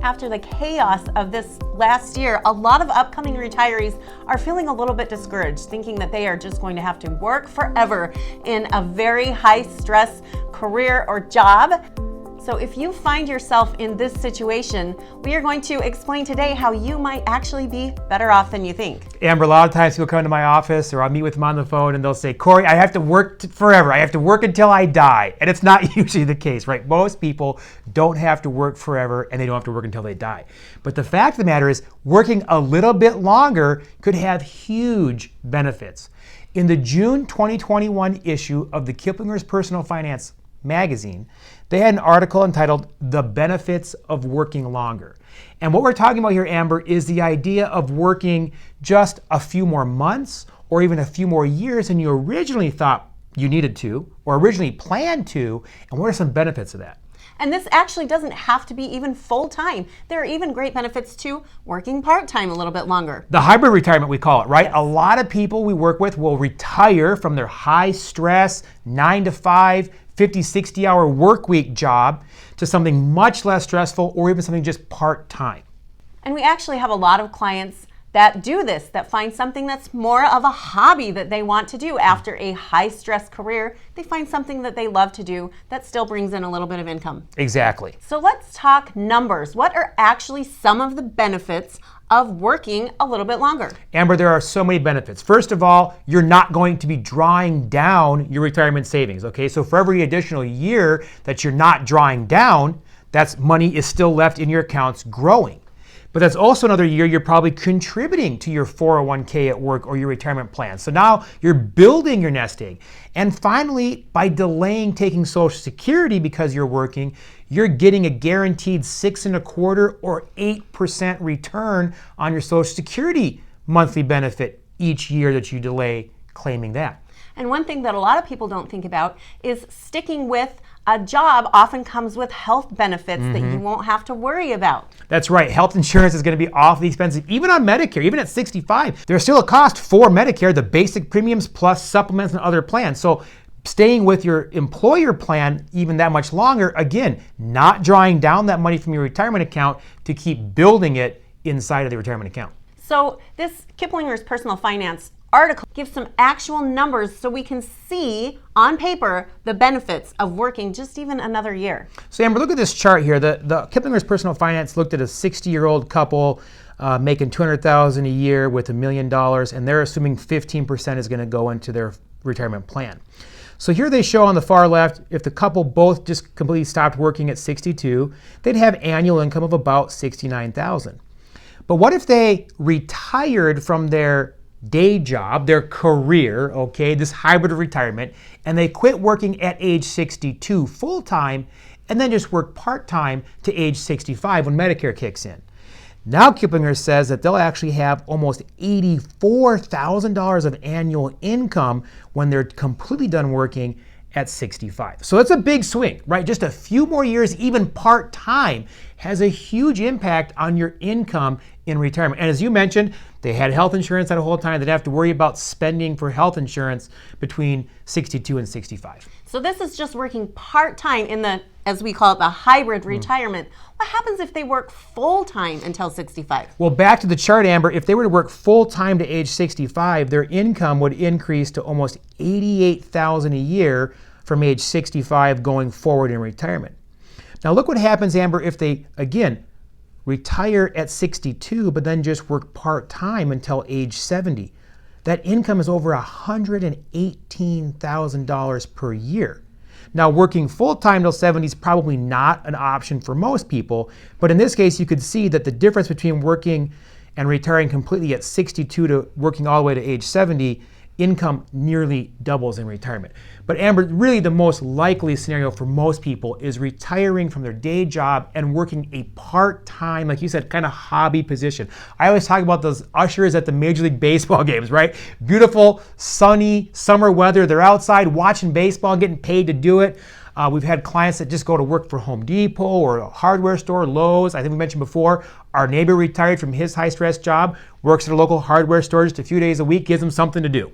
After the chaos of this last year, a lot of upcoming retirees are feeling a little bit discouraged, thinking that they are just going to have to work forever in a very high stress career or job. So if you find yourself in this situation, we are going to explain today how you might actually be better off than you think. Amber, a lot of times people come to my office or I'll meet with them on the phone and they'll say, Corey, I have to work forever. I have to work until I die. And it's not usually the case, right? Most people don't have to work forever and they don't have to work until they die. But the fact of the matter is, working a little bit longer could have huge benefits. In the June 2021 issue of the Kiplinger's Personal Finance magazine, they had an article entitled The Benefits of Working Longer. And what we're talking about here, Amber, is the idea of working just a few more months or even a few more years than you originally thought you needed to or originally planned to, and what are some benefits of that? And this actually doesn't have to be even full-time. There are even great benefits to working part-time a little bit longer. The hybrid retirement, we call it, right? Yes. A lot of people we work with will retire from their high-stress 9-to-5, 50, 60-hour work week job to something much less stressful or even something just part-time. And we actually have a lot of clients that do this, that find something that's more of a hobby that they want to do after a high-stress career. They find something that they love to do that still brings in a little bit of income. Exactly. So let's talk numbers. What are actually some of the benefits of working a little bit longer? Amber, there are so many benefits. First of all, you're not going to be drawing down your retirement savings, okay? So for every additional year that you're not drawing down, that's money is still left in your accounts growing. But that's also another year you're probably contributing to your 401k at work or your retirement plan. So now you're building your nest egg. And finally, by delaying taking Social Security because you're working, you're getting a guaranteed 6.25% or 8% return on your Social Security monthly benefit each year that you delay claiming that. And one thing that a lot of people don't think about is sticking with a job often comes with health benefits that you won't have to worry about. That's right. Health insurance is going to be awfully expensive, even on Medicare, even at 65. There's still a cost for Medicare, the basic premiums plus supplements and other plans. So staying with your employer plan even that much longer, again, not drawing down that money from your retirement account to keep building it inside of the retirement account. So this Kiplinger's Personal Finance article gives some actual numbers so we can see on paper the benefits of working just even another year. So Amber, look at this chart here. The Kiplinger's Personal Finance looked at a 60-year-old couple making $200,000 a year with $1 million, and they're assuming 15% is going to go into their retirement plan. So here they show on the far left, if the couple both just completely stopped working at 62, they'd have annual income of about $69,000. But what if they retired from their day job, their career, okay, this hybrid of retirement, and they quit working at age 62 full-time and then just work part-time to age 65 when Medicare kicks in? Now Kiplinger says that they'll actually have almost $84,000 of annual income when they're completely done working at 65. So it's a big swing, right? Just a few more years, even part-time, has a huge impact on your income in retirement. And as you mentioned, they had health insurance that whole time. They didn't have to worry about spending for health insurance between 62 and 65. So this is just working part-time in the, as we call it, the hybrid retirement. What happens if they work full-time until 65? Well, back to the chart, Amber, if they were to work full-time to age 65, their income would increase to almost $88,000 a year from age 65 going forward in retirement. Now look what happens, Amber, if they, again, retire at 62, but then just work part-time until age 70. That income is over $118,000 per year. Now, working full-time till 70 is probably not an option for most people, but in this case, you could see that the difference between working and retiring completely at 62 to working all the way to age 70, income nearly doubles in retirement. But Amber, really the most likely scenario for most people is retiring from their day job and working a part-time, like you said, kind of hobby position. I always talk about those ushers at the Major League Baseball games, right? Beautiful, sunny, summer weather. They're outside watching baseball, getting paid to do it. We've had clients that just go to work for Home Depot or a hardware store, Lowe's. I think we mentioned before, our neighbor retired from his high-stress job, works at a local hardware store just a few days a week, gives him something to do.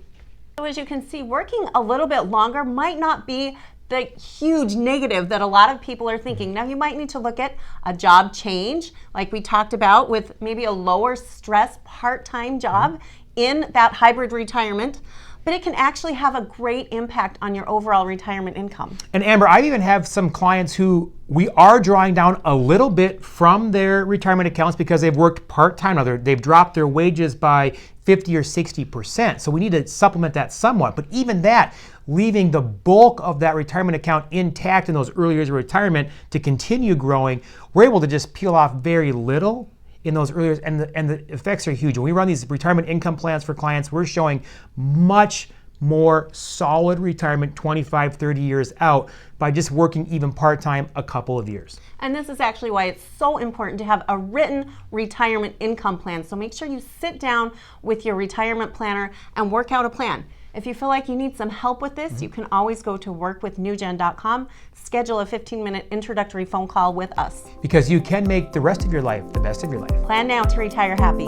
So as you can see, working a little bit longer might not be the huge negative that a lot of people are thinking. Now, you might need to look at a job change, like we talked about, with maybe a lower stress part-time job in that hybrid retirement, but it can actually have a great impact on your overall retirement income. And Amber, I even have some clients who we are drawing down a little bit from their retirement accounts because they've worked part-time. Now they've dropped their wages by 50 or 60%. So we need to supplement that somewhat. But even that, leaving the bulk of that retirement account intact in those early years of retirement to continue growing, we're able to just peel off very little in those early years, and the effects are huge. When we run these retirement income plans for clients, we're showing much more solid retirement 25, 30 years out by just working even part-time a couple of years. And this is actually why it's so important to have a written retirement income plan. So make sure you sit down with your retirement planner and work out a plan. If you feel like you need some help with this, you can always go to workwithnewgen.com, schedule a 15-minute introductory phone call with us. Because you can make the rest of your life the best of your life. Plan now to retire happy.